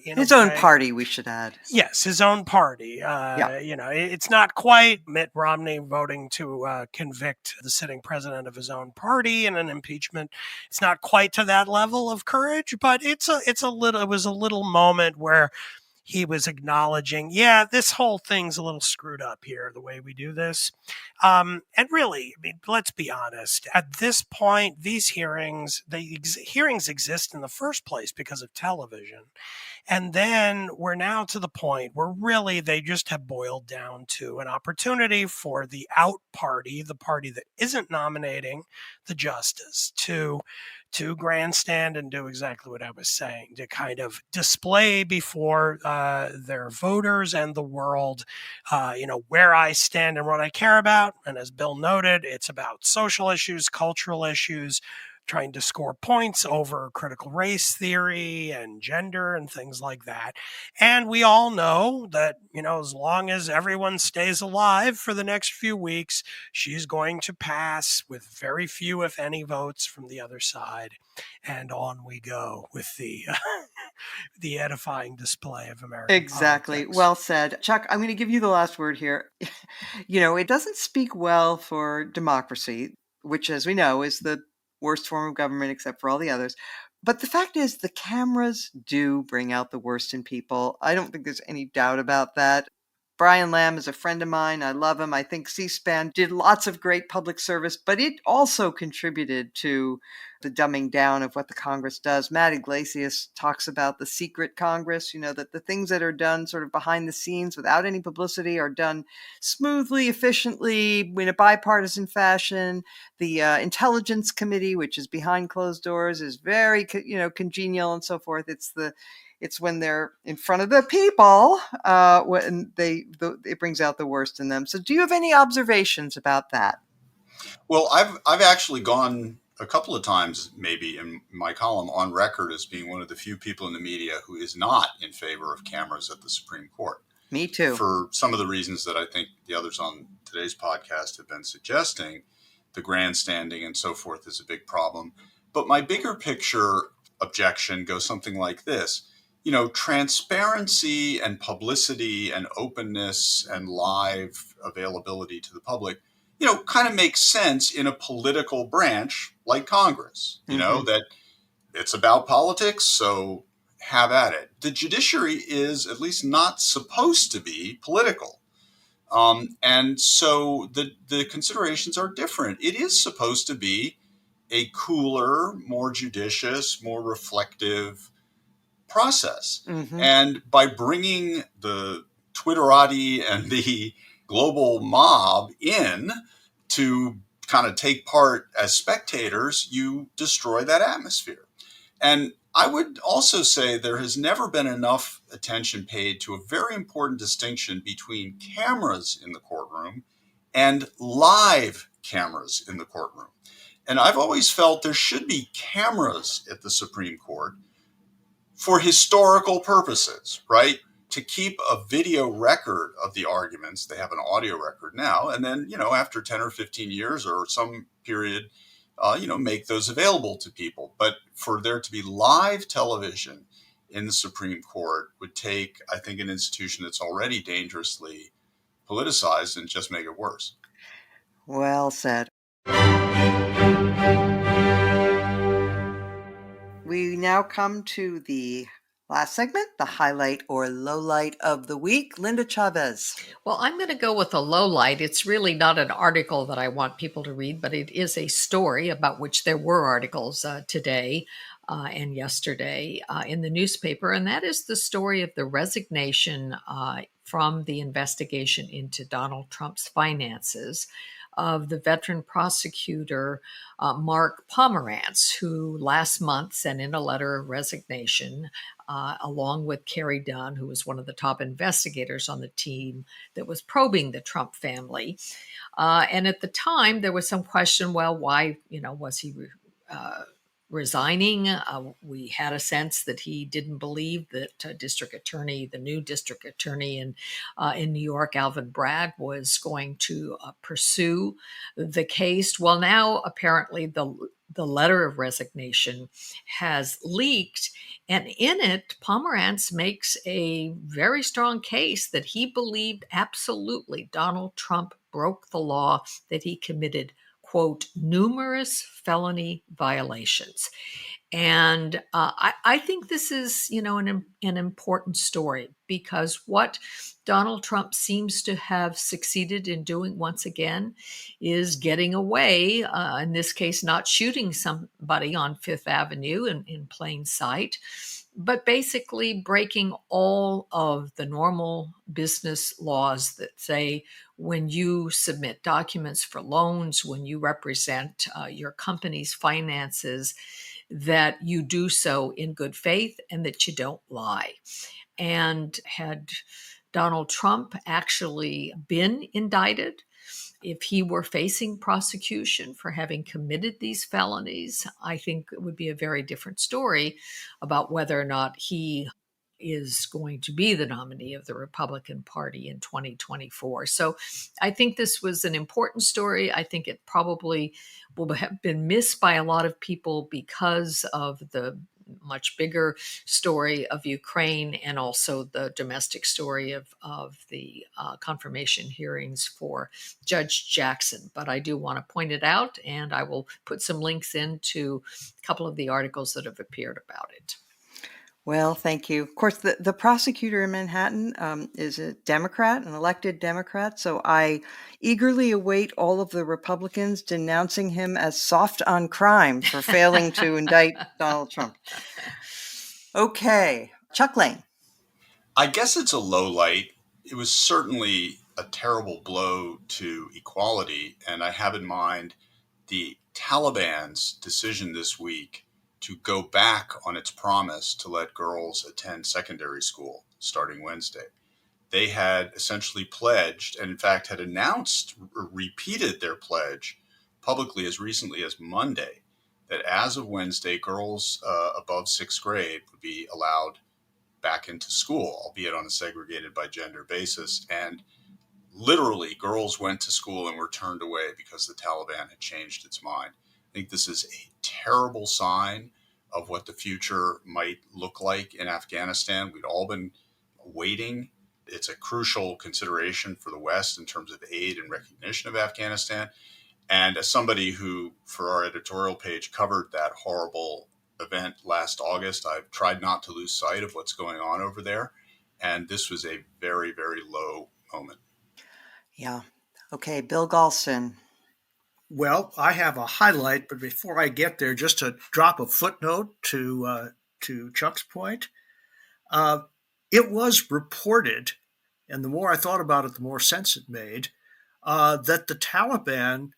In his own party, we should add. Yes, his own party. It's not quite Mitt Romney voting to convict the sitting president of his own party in an impeachment. It's not quite to that level of courage, but it was a little moment where he was acknowledging, this whole thing's a little screwed up here, the way we do this. And really, I mean, let's be honest. At this point, these hearings exist in the first place because of television. And then we're now to the point where really they just have boiled down to an opportunity for the out party, the party that isn't nominating the justice, to grandstand and do exactly what I was saying, to kind of display before their voters and the world, where I stand and what I care about. And as Bill noted, it's about social issues, cultural issues, trying to score points over critical race theory and gender and things like that. And we all know that, as long as everyone stays alive for the next few weeks, she's going to pass with very few, if any, votes from the other side. And on we go with the the edifying display of American Exactly. politics. Well said. Chuck, I'm going to give you the last word here. It doesn't speak well for democracy, which, as we know, is the worst form of government except for all the others. But the fact is, the cameras do bring out the worst in people. I don't think there's any doubt about that. Brian Lamb is a friend of mine. I love him. I think C-SPAN did lots of great public service, but it also contributed to the dumbing down of what the Congress does. Matt Iglesias talks about the secret Congress, that the things that are done sort of behind the scenes without any publicity are done smoothly, efficiently, in a bipartisan fashion. The Intelligence Committee, which is behind closed doors, is very, congenial and so forth. It's when they're in front of the people when it brings out the worst in them. So do you have any observations about that? Well, I've actually gone a couple of times, maybe in my column, on record as being one of the few people in the media who is not in favor of cameras at the Supreme Court. Me too. For some of the reasons that I think the others on today's podcast have been suggesting, the grandstanding and so forth is a big problem. But my bigger picture objection goes something like this. Transparency and publicity and openness and live availability to the public, kind of makes sense in a political branch like Congress, that it's about politics, so have at it. The judiciary is at least not supposed to be political. And so the considerations are different. It is supposed to be a cooler, more judicious, more reflective process. Mm-hmm. And by bringing the Twitterati and the global mob in to kind of take part as spectators, you destroy that atmosphere. And I would also say there has never been enough attention paid to a very important distinction between cameras in the courtroom and live cameras in the courtroom. And I've always felt there should be cameras at the Supreme Court for historical purposes, right? To keep a video record of the arguments. They have an audio record now. And then, after 10 or 15 years or some period, make those available to people. But for there to be live television in the Supreme Court would take, I think, an institution that's already dangerously politicized and just make it worse. Well said. We now come to the last segment, the highlight or lowlight of the week. Linda Chavez. Well, I'm going to go with a lowlight. It's really not an article that I want people to read, but it is a story about which there were articles today and yesterday in the newspaper. And that is the story of the resignation from the investigation into Donald Trump's finances of the veteran prosecutor, Mark Pomerantz, who last month sent in a letter of resignation, along with Carrie Dunn, who was one of the top investigators on the team that was probing the Trump family. And at the time, there was some question, well, why, was he resigning? We had a sense that he didn't believe that the new district attorney in New York, Alvin Bragg, was going to pursue the case. Well, now apparently the letter of resignation has leaked, and in it, Pomerantz makes a very strong case that he believed absolutely Donald Trump broke the law, that he committed, quote, numerous felony violations. And I think this is, an important story, because what Donald Trump seems to have succeeded in doing once again is getting away, in this case, not shooting somebody on Fifth Avenue in plain sight, but basically breaking all of the normal business laws that say when you submit documents for loans, when you represent your company's finances, that you do so in good faith and that you don't lie. And had Donald Trump actually been indicted, if he were facing prosecution for having committed these felonies, I think it would be a very different story about whether or not he is going to be the nominee of the Republican Party in 2024. So I think this was an important story. I think it probably will have been missed by a lot of people because of the much bigger story of Ukraine and also the domestic story of the confirmation hearings for Judge Jackson. But I do want to point it out, and I will put some links into a couple of the articles that have appeared about it. Well, thank you. Of course, the prosecutor in Manhattan is a Democrat, an elected Democrat. So I eagerly await all of the Republicans denouncing him as soft on crime for failing to indict Donald Trump. Okay. Chuck Lane. I guess it's a low light. It was certainly a terrible blow to equality. And I have in mind the Taliban's decision this week to go back on its promise to let girls attend secondary school starting Wednesday. They had essentially pledged, and in fact had announced, repeated their pledge publicly as recently as Monday, that as of Wednesday, girls above sixth grade would be allowed back into school, albeit on a segregated by gender basis. And literally, girls went to school and were turned away because the Taliban had changed its mind. I think this is a terrible sign of what the future might look like in Afghanistan. We'd all been waiting. It's a crucial consideration for the West in terms of aid and recognition of Afghanistan. And as somebody who, for our editorial page, covered that horrible event last August, I've tried not to lose sight of what's going on over there. And this was a very, very low moment. Yeah. Okay, Bill Galston. Well, I have a highlight, but before I get there, just to drop a footnote to Chuck's point, it was reported, and the more I thought about it, the more sense it made, that the Taliban,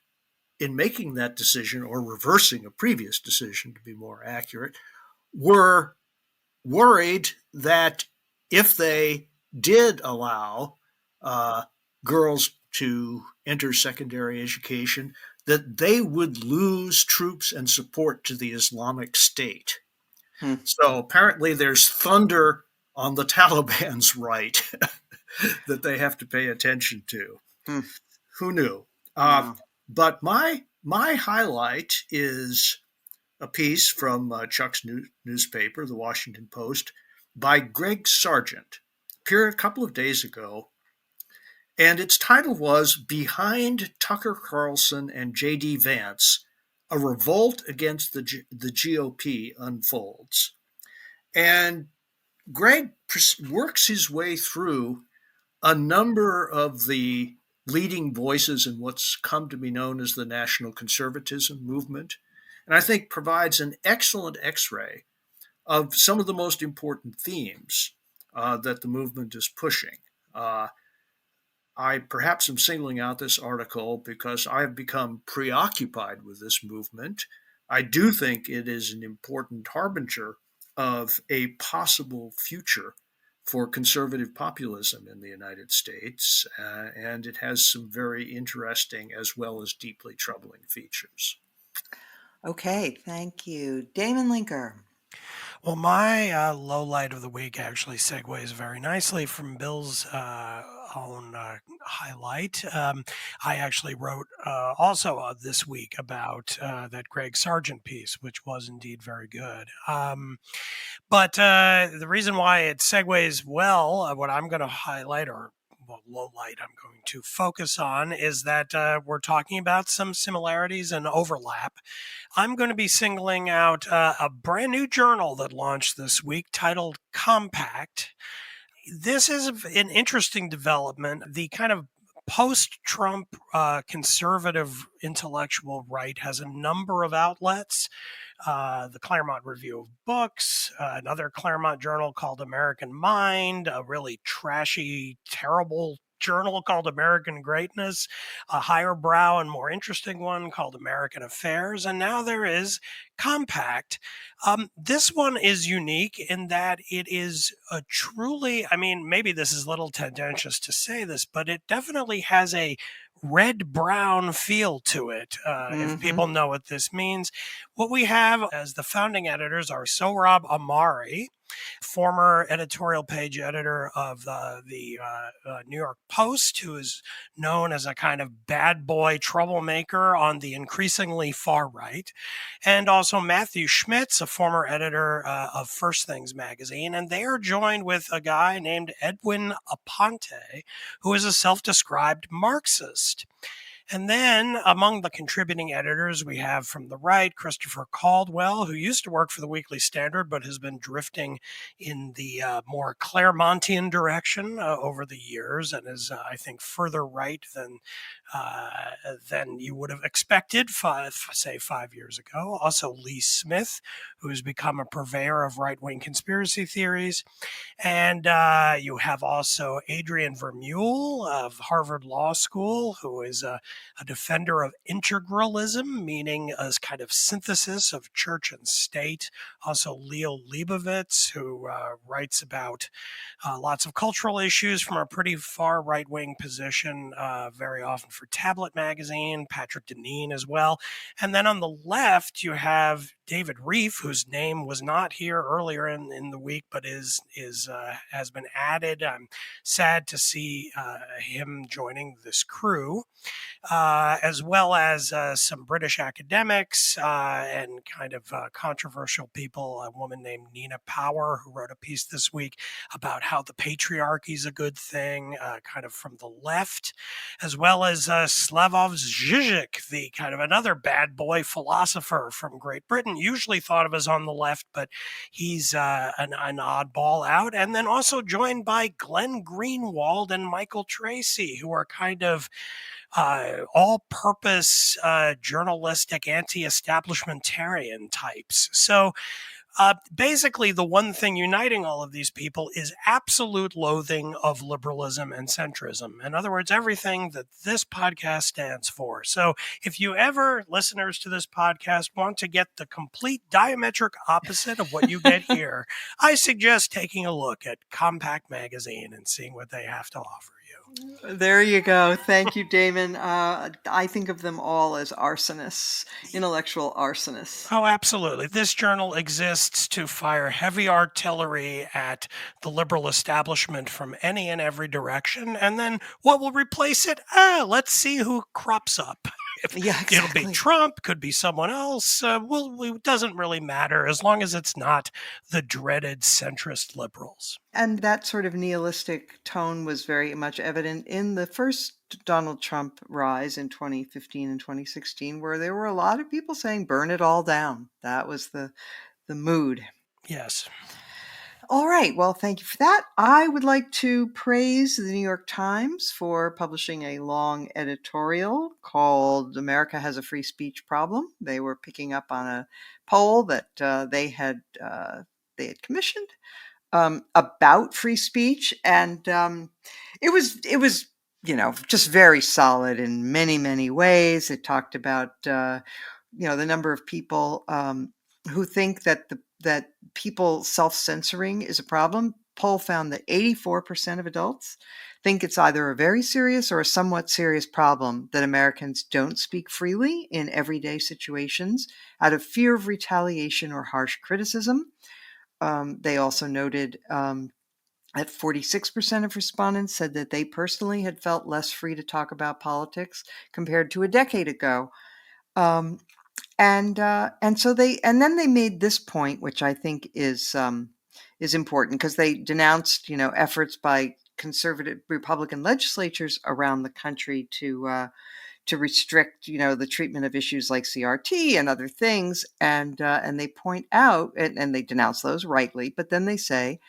in making that decision, or reversing a previous decision to be more accurate, were worried that if they did allow girls to enter secondary education, that they would lose troops and support to the Islamic State. So apparently there's thunder on the Taliban's right that they have to pay attention to. Who knew? But my highlight is a piece from Chuck's newspaper, the Washington Post, by Greg Sargent, appeared a couple of days ago. And its title was Behind Tucker Carlson and J.D. Vance, a Revolt Against the GOP Unfolds. And Greg works his way through a number of the leading voices in what's come to be known as the national conservatism movement, and I think provides an excellent x-ray of some of the most important themes that the movement is pushing. I perhaps am singling out this article because I have become preoccupied with this movement. I do think it is an important harbinger of a possible future for conservative populism in the United States, and it has some very interesting as well as deeply troubling features. Okay, thank you. Damon Linker. Well, my low light of the week actually segues very nicely from Bill's own highlight. I actually wrote also this week about that Greg Sargent piece, which was indeed very good. But the reason why it segues well, what I'm going to highlight, or low light I'm going to focus on, is that we're talking about some similarities and overlap. I'm going to be singling out a brand new journal that launched this week titled Compact. This is an interesting development. The kind of post-Trump conservative intellectual right has a number of outlets. The Claremont Review of Books, another Claremont journal called American Mind, a really trashy, terrible journal called American Greatness, a higher brow and more interesting one called American Affairs, and now there is Compact. This one is unique in that it is a truly, I mean, maybe this is a little tendentious to say this, but it definitely has a red-brown feel to it, if people know what this means. What we have as the founding editors are Sohrab Ahmari, former editorial page editor of the New York Post, who is known as a kind of bad boy troublemaker on the increasingly far right, and also Matthew Schmitz, a former editor of First Things magazine, and they are joined with a guy named Edwin Aponte, who is a self-described Marxist. And then among the contributing editors, we have from the right, Christopher Caldwell, who used to work for the Weekly Standard, but has been drifting in the more Claremontian direction over the years, and is, I think, further right than you would have expected, say 5 years ago. Also Lee Smith, who has become a purveyor of right-wing conspiracy theories. And you have also Adrian Vermeule of Harvard Law School, who is a defender of integralism, meaning a kind of synthesis of church and state. Also, Leo Leibovitz, who writes about lots of cultural issues from a pretty far right-wing position, very often for Tablet Magazine, Patrick Deneen as well. And then on the left, you have David Reef, whose name was not here earlier in the week, but has been added. I'm sad to see him joining this crew. As well as some British academics and kind of controversial people. A woman named Nina Power, who wrote a piece this week about how the patriarchy is a good thing, kind of from the left, as well as Slavoj Žižek, the kind of another bad boy philosopher from Great Britain, usually thought of as on the left, but he's an oddball out. And then also joined by Glenn Greenwald and Michael Tracy, who are kind of all-purpose journalistic anti-establishmentarian types. So basically, the one thing uniting all of these people is absolute loathing of liberalism and centrism. In other words, everything that this podcast stands for. So if you ever, listeners to this podcast, want to get the complete diametric opposite of what you get here, I suggest taking a look at Compact Magazine and seeing what they have to offer you. There you go. Thank you, Damon. I think of them all as arsonists, intellectual arsonists. Oh, absolutely. This journal exists to fire heavy artillery at the liberal establishment from any and every direction. And then what will replace it? Let's see who crops up. Yeah, exactly. It'll be Trump, could be someone else. It doesn't really matter as long as it's not the dreaded centrist liberals. And that sort of nihilistic tone was very much evident in the first Donald Trump rise in 2015 and 2016, where there were a lot of people saying, burn it all down. That was the mood. Yes. All right. Well, thank you for that. I would like to praise the New York Times for publishing a long editorial called America Has a Free Speech Problem. They were picking up on a poll that they had commissioned about free speech. And it was just very solid in many, many ways. It talked about, the number of people who think that that people self-censoring is a problem. Poll found that 84% of adults think it's either a very serious or a somewhat serious problem that Americans don't speak freely in everyday situations out of fear of retaliation or harsh criticism. They also noted that 46% of respondents said that they personally had felt less free to talk about politics compared to a decade ago. And then they made this point, which I think is important, because they denounced, efforts by conservative Republican legislatures around the country to restrict, the treatment of issues like CRT and other things, and they point out, and they denounce those rightly, but then they say,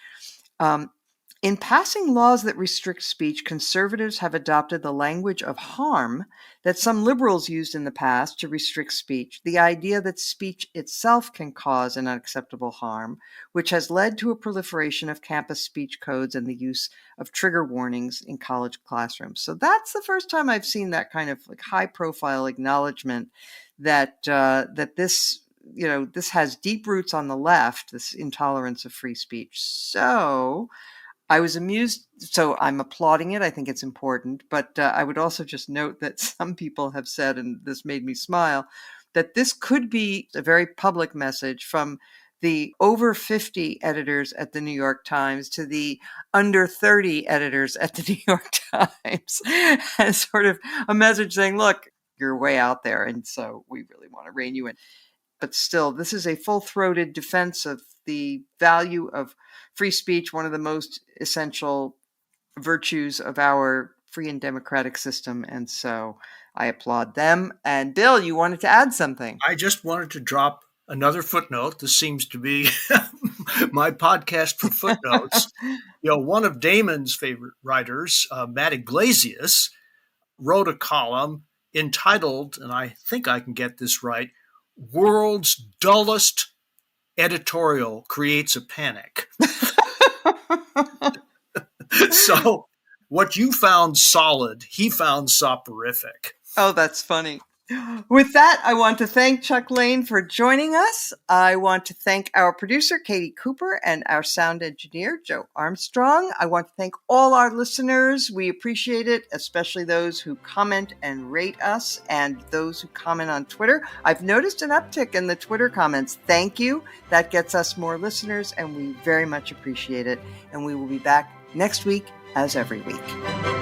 in passing laws that restrict speech, conservatives have adopted the language of harm that some liberals used in the past to restrict speech, the idea that speech itself can cause an unacceptable harm, which has led to a proliferation of campus speech codes and the use of trigger warnings in college classrooms. So that's the first time I've seen that kind of high-profile acknowledgement that this has deep roots on the left, this intolerance of free speech. So I was amused, so I'm applauding it. I think it's important, but I would also just note that some people have said, and this made me smile, that this could be a very public message from the over 50 editors at the New York Times to the under 30 editors at the New York Times, as sort of a message saying, look, you're way out there, and so we really want to rein you in. But still, this is a full-throated defense of the value of free speech, one of the most essential virtues of our free and democratic system. And so I applaud them. And Bill, you wanted to add something. I just wanted to drop another footnote. This seems to be my podcast for footnotes. One of Damon's favorite writers, Matt Iglesias, wrote a column entitled, and I think I can get this right, World's Dullest Editorial Creates a Panic. So what you found solid, he found soporific. Oh, that's funny. With that, I want to thank Chuck Lane for joining us. I want to thank our producer, Katie Cooper, and our sound engineer, Joe Armstrong. I want to thank all our listeners. We appreciate it, especially those who comment and rate us and those who comment on Twitter. I've noticed an uptick in the Twitter comments. Thank you. That gets us more listeners, and we very much appreciate it. And we will be back next week, as every week.